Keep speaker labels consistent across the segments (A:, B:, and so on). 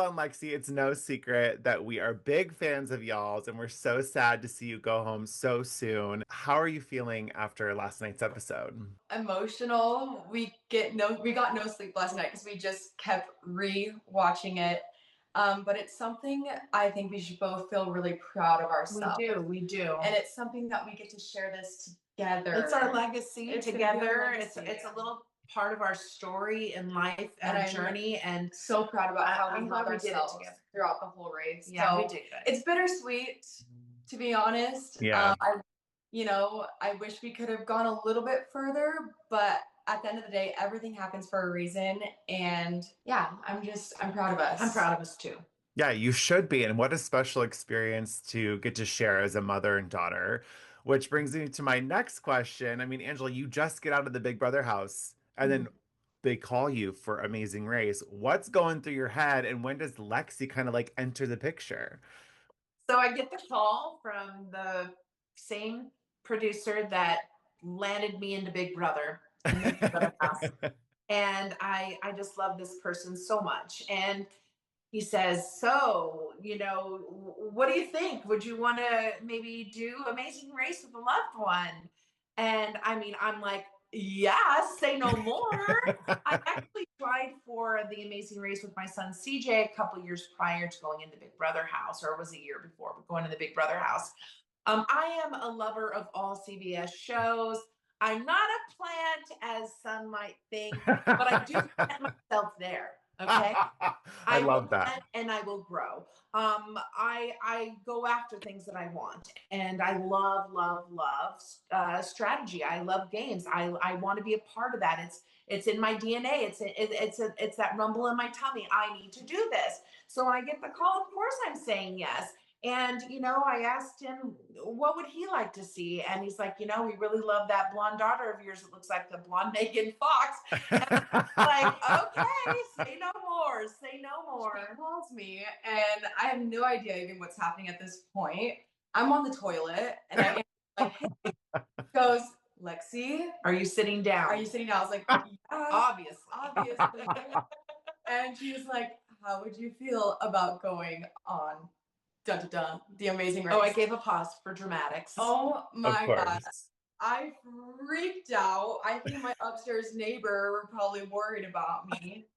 A: Angela and Lexi, it's no secret that we are big fans of y'all's and we're so sad to see you go home so soon. How are you feeling after last night's episode?
B: Emotional. We got no sleep last night because we just kept re-watching it. But it's something I think we should both feel really proud of ourselves.
C: We do.
B: And it's something that we get to share this together.
C: It's our legacy
B: It's
C: together.
B: legacy.
C: It's a little part of our story and life and
B: I'm
C: journey. And
B: so proud about how
C: I'm
B: we
C: glad
B: held
C: we did it
B: ourselves
C: together
B: throughout the whole race.
C: Yeah,
B: so
C: we did good.
B: It's bittersweet, to be honest.
A: Yeah.
B: I wish we could have gone a little bit further, but at the end of the day, everything happens for a reason. And yeah, I'm proud of us.
C: I'm proud of us too.
A: Yeah, you should be. And what a special experience to get to share as a mother and daughter. Which brings me to my next question. I mean, Angela, you just get out of the Big Brother house and then they call you for Amazing Race. What's going through your head and when does Lexi kind of like enter the picture?
C: So I get the call from the same producer that landed me into Big Brother in the Big Brother house. And I just love this person so much. And he says, so, what do you think? Would you want to maybe do Amazing Race with a loved one? And I mean, I'm like, yeah, say no more. I actually tried for the Amazing Race with my son CJ a couple years prior to going into Big Brother house, or it was a year before, but going to the Big Brother house. I am a lover of all CBS shows. I'm not a plant, as some might think, but I do plant myself there. Okay.
A: I love that.
C: And I will grow. I go after things that I want, and I love strategy. I love games. I want to be a part of that. It's in my DNA. It's that rumble in my tummy. I need to do this. So when I get the call, of course I'm saying yes. And, I asked him, what would he like to see? And he's like, we really love that blonde daughter of yours. It looks like the blonde Megan Fox. And I'm like, okay, say no more. Say no more.
B: He calls me and I have no idea even what's happening at this point. I'm on the toilet and I am like, hey, he goes, Lexi,
C: are you sitting down?
B: Are you sitting down? I was like, yeah,
C: obviously.
B: And she's like, how would you feel about going on dun, dun, dun, the Amazing Race?
C: Oh, I gave a pause for dramatics.
B: Oh my God. I freaked out. I think my upstairs neighbor were probably worried about me.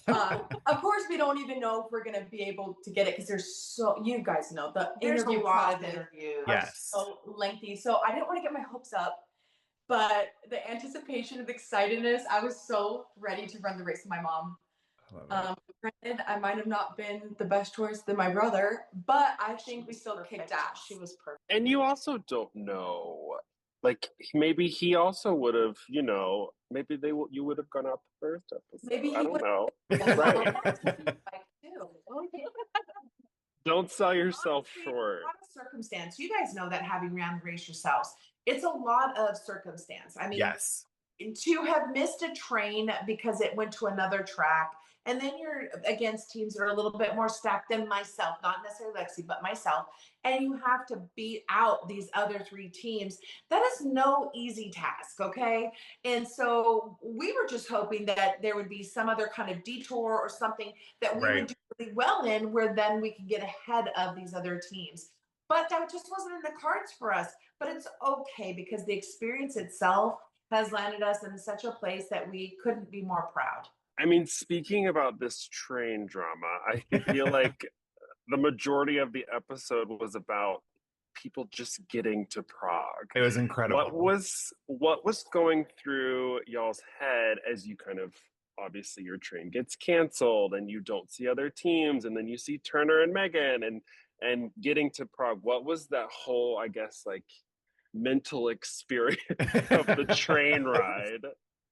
B: Of course, we don't even know if we're going to be able to get it because you guys know,
C: there's a lot of interviews.
A: Yes.
B: So lengthy. So I didn't want to get my hopes up, but the anticipation of the excitedness, I was so ready to run the race with my mom. Granted, I might have not been the best choice than my brother, but I think we still kicked ass.
C: She was perfect.
D: And you also don't know, like maybe he also would have, maybe you would have gone out the first episode.
B: Maybe
D: I don't know.
B: Right.
D: Don't sell yourself
C: Honestly,
D: short.
C: A lot of circumstance. You guys know that having ran the race yourselves, it's a lot of circumstance. I mean,
A: yes.
C: To have missed a train because it went to another track, and then you're against teams that are a little bit more stacked than myself, not necessarily Lexi, but myself, and you have to beat out these other three teams. That is no easy task, okay? And so we were just hoping that there would be some other kind of detour or something that we would do really well in, where then we could get ahead of these other teams. But that just wasn't in the cards for us. But it's okay because the experience itself has landed us in such a place that we couldn't be more proud.
D: I mean, speaking about this train drama, I feel like the majority of the episode was about people just getting to Prague.
A: It was incredible.
D: What was going through y'all's head as you kind of, obviously your train gets canceled and you don't see other teams, and then you see Turner and Megan and getting to Prague? What was that whole, I guess, like mental experience of the train ride?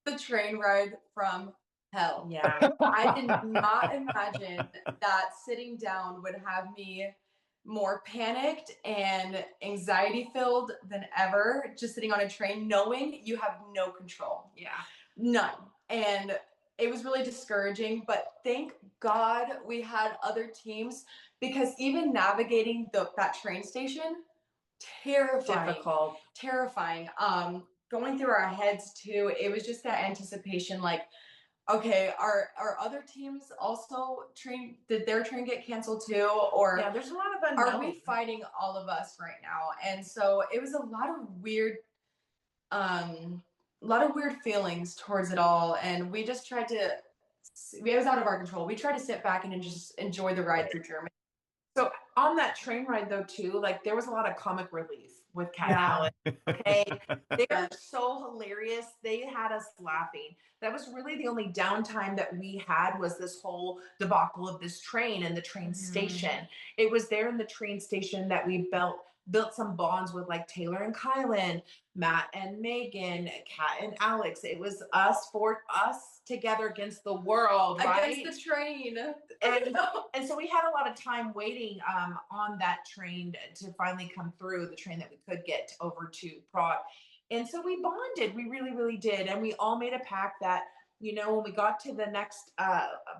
B: The train ride from hell.
C: Yeah.
B: I did not imagine that sitting down would have me more panicked and anxiety filled than ever, just sitting on a train knowing you have no control.
C: Yeah.
B: None. And it was really discouraging, but thank God we had other teams, because even navigating that train station, terrifying. Going through our heads too, it was just that anticipation, like, Okay, our other teams also did their train get canceled too? Or
C: Yeah, there's a lot of unknowns.
B: Are we fighting all of us right now? And so it was a lot of weird feelings towards it all. And we just tried to, it was out of our control. We tried to sit back and just enjoy the ride through Germany.
C: So on that train ride though too, like there was a lot of comic relief with Kat and
B: Yeah.
C: Alex. Okay. They were so hilarious. They had us laughing. That was really the only downtime that we had, was this whole debacle of this train and the train station. It was there in the train station that we built some bonds with, like Taylor and Kylan, Matt and Megan, Kat and Alex. It was us together against the world, right?
B: Against the train.
C: And so we had a lot of time waiting on that train to finally come through, the train that we could get over to Prague. And so we bonded. We really, really did. And we all made a pact that, you know, when we got to the next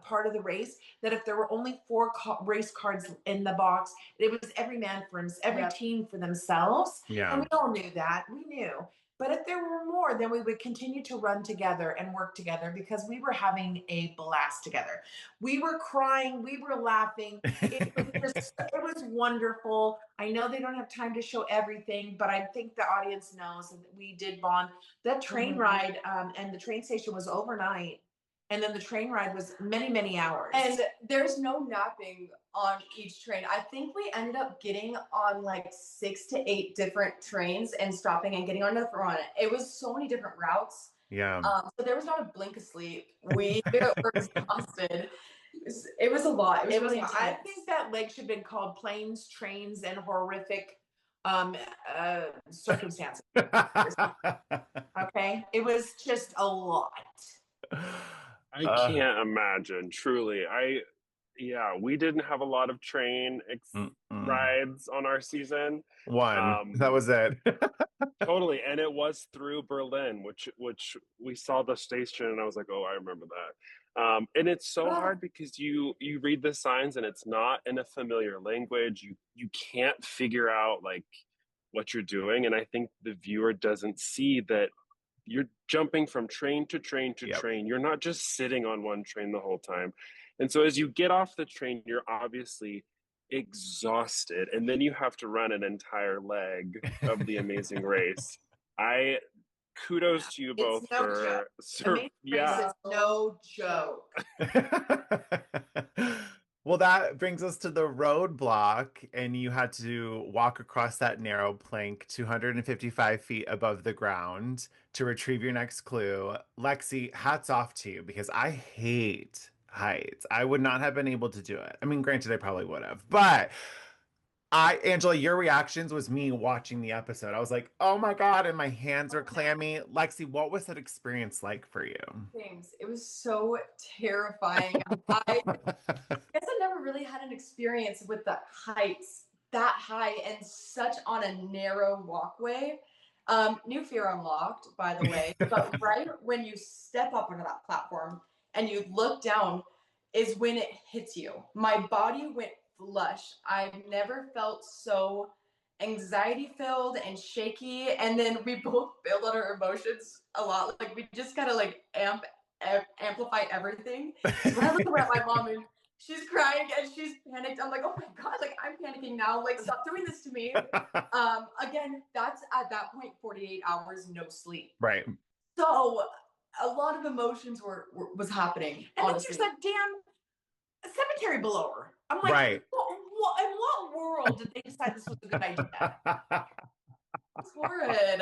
C: part of the race, that if there were only 4 race cards in the box, it was every man for every team for themselves.
A: Yeah.
C: And we all knew that. We knew. But if there were more, then we would continue to run together and work together, because we were having a blast together. We were crying. We were laughing. It was wonderful. I know they don't have time to show everything, but I think the audience knows that we did bond. That train ride and the train station was overnight. And then the train ride was many, many hours.
B: And there's no napping on each train. I think we ended up getting on like 6 to 8 different trains and stopping and getting on the front. It was so many different routes.
A: Yeah.
B: So there was not a blink of sleep. We were exhausted. It was a lot. It was really intense.
C: I think that leg should have been called Planes, Trains, and Horrific Circumstances. Okay? It was just a lot.
D: I can't imagine, truly. We didn't have a lot of train rides on our season.
A: One. That was it.
D: Totally. And it was through Berlin, which we saw the station and I was like, oh, I remember that. And it's so hard because you read the signs and it's not in a familiar language. You can't figure out like what you're doing. And I think the viewer doesn't see that you're jumping from train to train to train. You're not just sitting on one train the whole time. And so as you get off the train, you're obviously exhausted. And then you have to run an entire leg of the amazing race. Kudos to you both
C: It's no joke.
A: Well, that brings us to the roadblock, and you had to walk across that narrow plank 255 feet above the ground to retrieve your next clue. Lexi, hats off to you, because I hate heights. I would not have been able to do it. I mean, granted, I probably would have, but Angela, your reactions was me watching the episode. I was like, oh my God, and my hands are clammy. Lexi, what was that experience like for you?
B: James, it was so terrifying. I guess I never really had an experience with the heights that high and such on a narrow walkway. New fear unlocked, by the way. But right when you step up onto that platform and you look down is when it hits you. My body went flush. I've never felt so anxiety filled and shaky. And then we both build on our emotions a lot. Like we just gotta like amplify everything. So when I look at my mom and she's crying and she's panicked, I'm like, oh my God, like I'm panicking now. Like stop doing this to me. Again, that's at that point 48 hours no sleep.
A: Right.
B: So a lot of emotions was happening.
C: And honestly. Then there's that damn cemetery below her. I'm like,
A: right.
C: In what world did they decide this was a good idea?
B: It's horrid.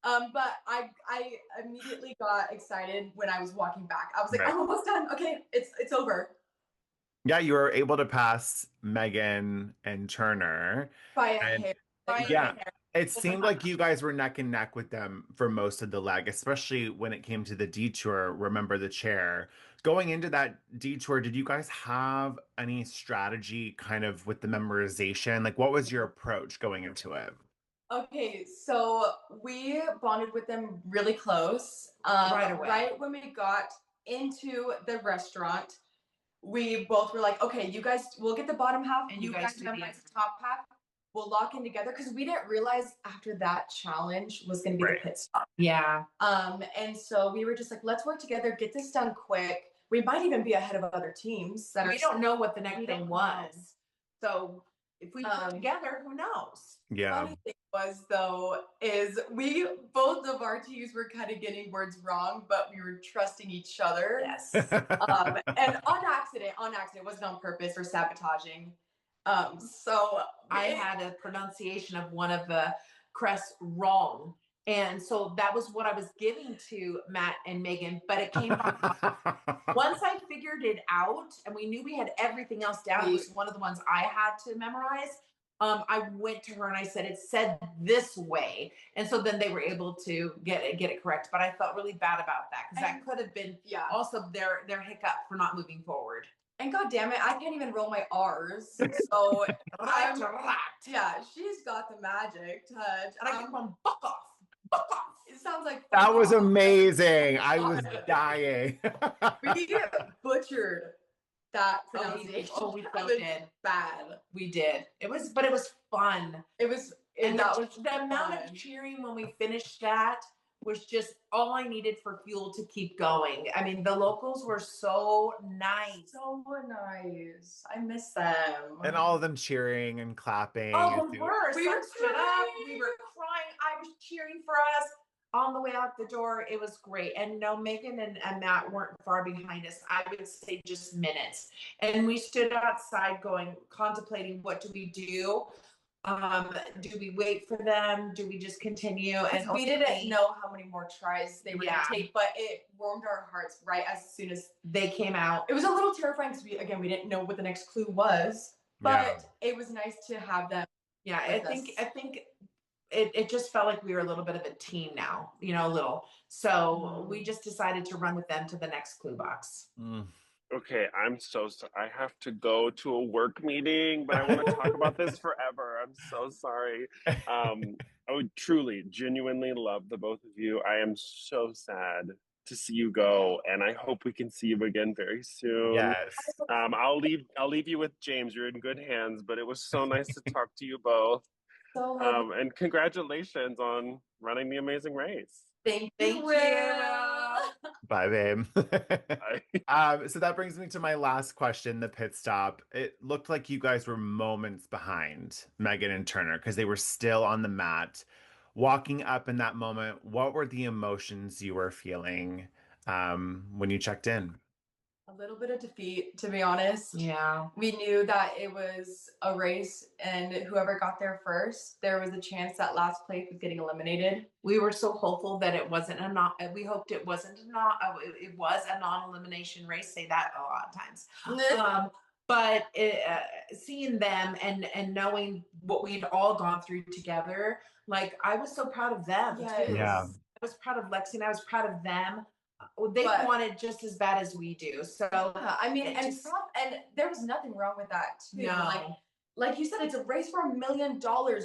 B: But I immediately got excited when I was walking back. I was like, I'm almost done. Okay, it's over.
A: Yeah, you were able to pass Megan and Turner.
B: By a hair.
A: It seemed like you guys were neck and neck with them for most of the leg, especially when it came to the detour, remember the chair. Going into that detour, did you guys have any strategy kind of with the memorization? Like, what was your approach going into it?
B: Okay, so we bonded with them really close.
C: Right away.
B: Right when we got into the restaurant, we both were like, okay, you guys, we'll get the bottom half, and you guys memorize the top half. we'll lock in together, because we didn't realize after that challenge was going to be
A: Right.
B: the pit stop.
C: Yeah.
B: And so we were just like, let's work together, get this done quick. We might even be ahead of other teams that
C: We don't know what the next thing was. So if we work together, who knows?
A: Yeah.
B: Funny thing was, though, is we, both of our teams were kind of getting words wrong, but we were trusting each other.
C: Yes.
B: And on accident, wasn't on purpose or sabotaging. So
C: I had a pronunciation of one of the crests wrong. And so that was what I was giving to Matt and Megan, but it came once I figured it out and we knew we had everything else down. It was one of the ones I had to memorize. I went to her and I said, it said this way. And so then they were able to get it correct. But I felt really bad about that, because that could have been also their hiccup for not moving forward.
B: And God damn it, I can't even roll my R's. So she's got the magic touch.
C: And I keep on, fuck off. Fuck off.
B: It sounds like
A: that was amazing. I was dying.
B: We butchered that pronunciation.
C: Oh, we so did.
B: Bad.
C: We did. It was fun.
B: It was,
C: and
B: that was
C: the amount of cheering when we finished that was just all I needed for fuel to keep going. I mean, the locals were so nice.
B: So nice. I miss them.
A: And all of them cheering and clapping.
C: Oh, we were.
B: We were
C: Stood up. We were crying. I was cheering for us on the way out the door. It was great. And no, Megan and Matt weren't far behind us. I would say just minutes. And we stood outside contemplating, what do we do? Do we wait for them? Do we just continue? And
B: we didn't know how many more tries they were going to take, but it warmed our hearts right as soon as
C: they came out.
B: It was a little terrifying because we didn't know what the next clue was, but it was nice to have them.
C: Yeah, I think it just felt like we were a little bit of a team now, a little. So we just decided to run with them to the next clue box.
D: Okay, I'm so sorry. I have to go to a work meeting, but I want to talk about this forever. I'm so sorry. I would truly, genuinely love the both of you. I am so sad to see you go, and I hope we can see you again very soon.
A: Yes.
D: I'll leave you with James. You're in good hands, but it was so nice to talk to you both. And congratulations on running the amazing race.
B: Thank you.
A: Bye, babe.
D: Bye.
A: So that brings me to my last question, the pit stop. It looked like you guys were moments behind Megan and Turner because they were still on the mat. Walking up in that moment, what were the emotions you were feeling when you checked in?
B: A little bit of defeat, to be honest.
C: Yeah.
B: We knew that it was a race, and whoever got there first, there was a chance that last place was getting eliminated.
C: We were so hopeful that it wasn't we hoped it wasn't it was a non-elimination race. Say that a lot of times. But seeing them and knowing what we'd all gone through together, like I was so proud of them.
B: Yes.
A: Yeah.
C: I was proud of Lexi and I was proud of them. They wanted just as bad as we do. So
B: I mean, and there was nothing wrong with that too.
C: No.
B: Like you said, it's a race for $1 million.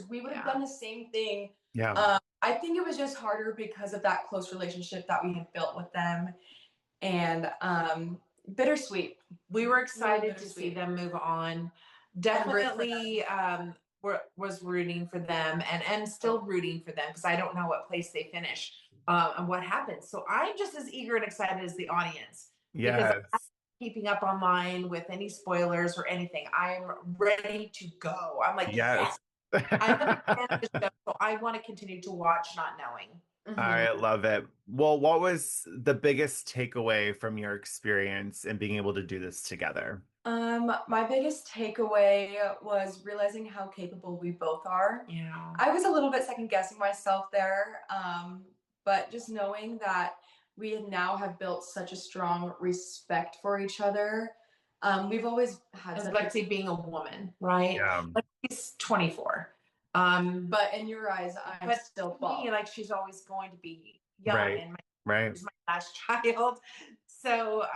B: We would have done the same thing.
A: Yeah.
B: I think it was just harder because of that close relationship that we had built with them, and bittersweet.
C: We were excited to see them move on. Definitely was rooting for them and still rooting for them because I don't know what place they finish. And what happens. So I'm just as eager and excited as the audience.
A: Yes.
C: Because I'm not keeping up online with any spoilers or anything. I'm ready to go. I'm like, yes. I'm a fan of the show, so I want to continue to watch not knowing.
A: I love it. Well, what was the biggest takeaway from your experience in being able to do this together?
B: My biggest takeaway was realizing how capable we both are.
C: Yeah.
B: I was a little bit second guessing myself there. But just knowing that we now have built such a strong respect for each other. We've always had
C: Lexi being a woman, right?
A: Yeah.
C: Like she's 24.
B: But in your eyes, I'm still 12.
C: Like she's always going to be young, and
A: she's
C: my last child. So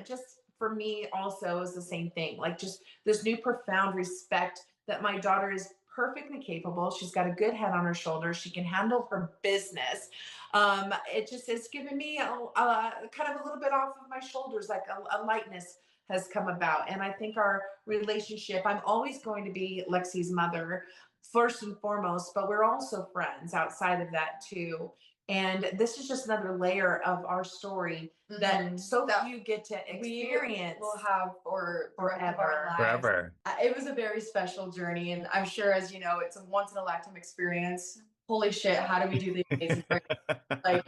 C: just for me also is the same thing. Like just this new profound respect that my daughter is perfectly capable. She's got a good head on her shoulders. She can handle her business. It's given me a kind of a little bit off of my shoulders, like a lightness has come about. And I think our relationship, I'm always going to be Lexi's mother. first and foremost, but we're also friends outside of that too. And this is just another layer of our story that so few get to experience.
B: We'll have for forever.
A: Forever.
B: It was a very special journey, and I'm sure, as you know, it's a once in a lifetime experience. Holy shit! How do we do the amazing race? Like,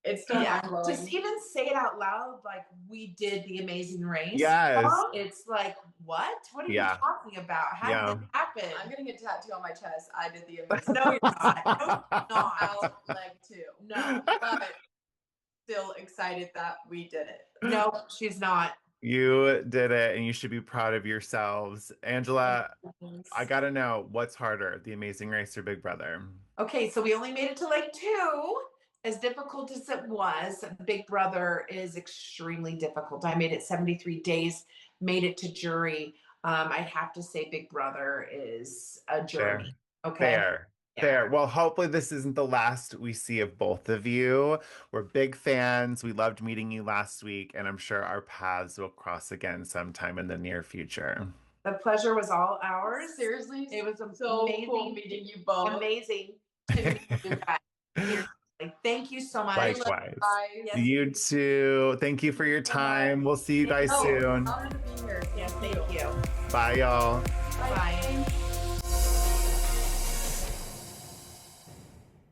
B: it's still mind-blowing.
C: Just even say it out loud, like we did the amazing race.
A: Yes.
C: It's like, what? What are you talking about? How did it happen?
B: I'm getting a tattoo on my chest. I did the amazing.
C: No, you're not. No, you're not.
B: Out leg too. No, but still excited that we did it.
C: No, she's not.
A: You did it, and you should be proud of yourselves. Angela, I gotta know, what's harder, The Amazing Race or Big Brother?
C: Okay, so we only made it to leg 2. As difficult as it was, Big Brother is extremely difficult. I made it 73 days, made it to jury. I'd have to say Big Brother is a journey.
A: Fair.
C: Okay.
A: Fair. Fair. Well, hopefully this isn't the last we see of both of you. We're big fans. We loved meeting you last week, and I'm sure our paths will cross again sometime in the near future.
C: The pleasure was all ours.
B: Seriously,
C: it was
B: so
C: amazing
B: cool meeting you both.
C: Amazing to meet you guys. Thank you so much.
A: Likewise.
C: Yes.
A: You too. Thank you for your time. We'll see you guys soon.
B: Honored to be here.
C: Yes, thank you.
A: Bye, y'all.
C: Bye.